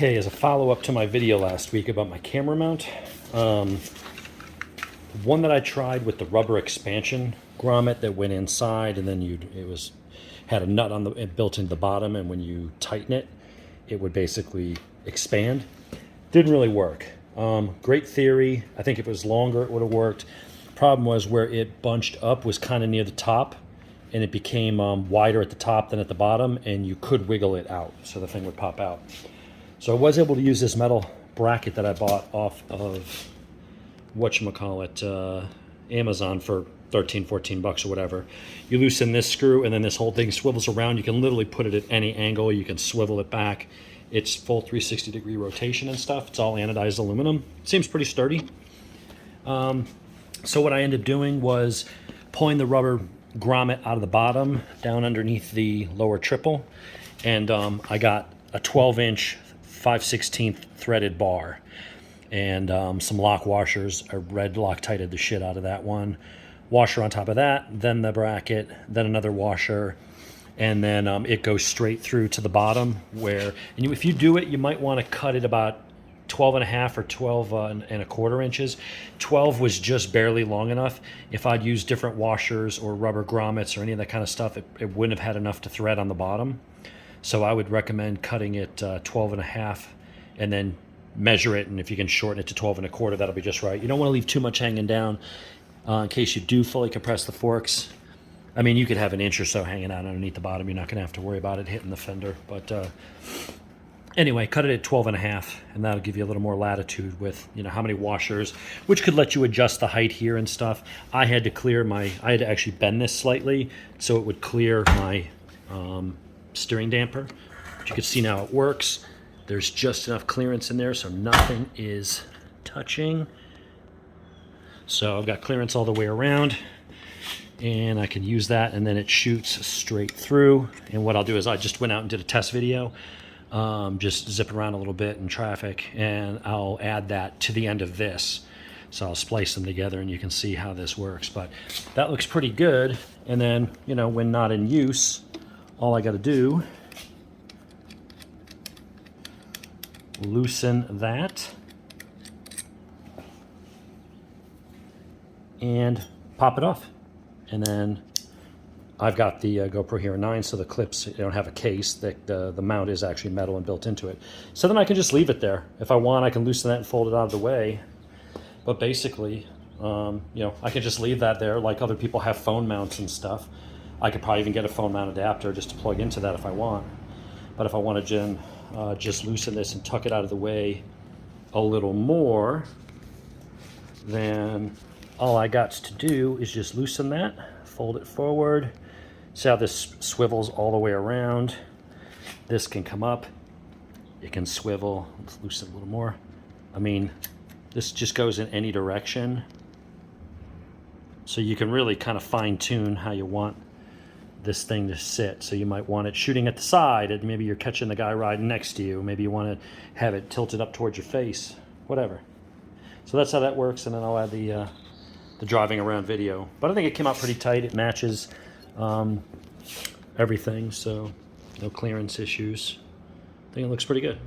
Okay, as a follow-up to my video last week about my camera mount, one that I tried with the rubber expansion grommet that went inside, and then had a nut on built into the bottom, and when you tighten it, it would basically expand. Didn't really work. Great theory. I think if it was longer, it would have worked. Problem was where it bunched up was kind of near the top, and it became wider at the top than at the bottom, and you could wiggle it out, so the thing would pop out. So I was able to use this metal bracket that I bought off of Amazon for 13, 14 bucks or whatever. You loosen this screw and then this whole thing swivels around. You can literally put it at any angle. You can swivel it back. It's full 360-degree rotation and stuff. It's all anodized aluminum. Seems pretty sturdy. So what I ended up doing was pulling the rubber grommet out of the bottom down underneath the lower triple, and I got a 12-inch 5/16 threaded bar and some lock washers. I red Loctited the shit out of that one. Washer on top of that, then the bracket, then another washer, and then it goes straight through to the bottom where, and if you do it, you might want to cut it about 12 and a half or 12 and a quarter inches. 12 was just barely long enough. If I'd used different washers or rubber grommets or any of that kind of stuff, it wouldn't have had enough to thread on the bottom. So I would recommend cutting it 12 and a half and then measure it, and if you can shorten it to 12 and a quarter, that'll be just right. You don't want to leave too much hanging down in case you do fully compress the forks. I mean, you could have an inch or so hanging out underneath the bottom. You're not going to have to worry about it hitting the fender. But anyway, cut it at 12 and a half, and that'll give you a little more latitude with, you know, how many washers, which could let you adjust the height here and stuff. I had to actually bend this slightly so it would clear my steering damper. But you can see now it works. There's just enough clearance in there so nothing is touching. So I've got clearance all the way around, and I can use that, and then it shoots straight through. And what I'll do is I just went out and did a test video, just zipping around a little bit in traffic, and I'll add that to the end of this. So I'll splice them together and you can see how this works. But that looks pretty good. And then, you know, when not in use, all I got to do, loosen that and pop it off. And then I've got the GoPro Hero 9, so the clips, you don't have a case. The mount is actually metal and built into it. So then I can just leave it there. If I want, I can loosen that and fold it out of the way. But basically, you know, I can just leave that there like other people have phone mounts and stuff. I could probably even get a phone mount adapter just to plug into that if I want. But if I want to just loosen this and tuck it out of the way a little more, then all I got to do is just loosen that, fold it forward. See how this swivels all the way around? This can come up, it can swivel. Let's loosen it a little more. I mean, this just goes in any direction. So you can really kind of fine tune how you want this thing to sit. So you might want it shooting at the side, and maybe you're catching the guy riding next to you. Maybe you want to have it tilted up towards your face, whatever. So that's how that works, and then I'll add the driving around video. But I think it came out pretty tight. It matches everything, so no clearance issues. I think it looks pretty good.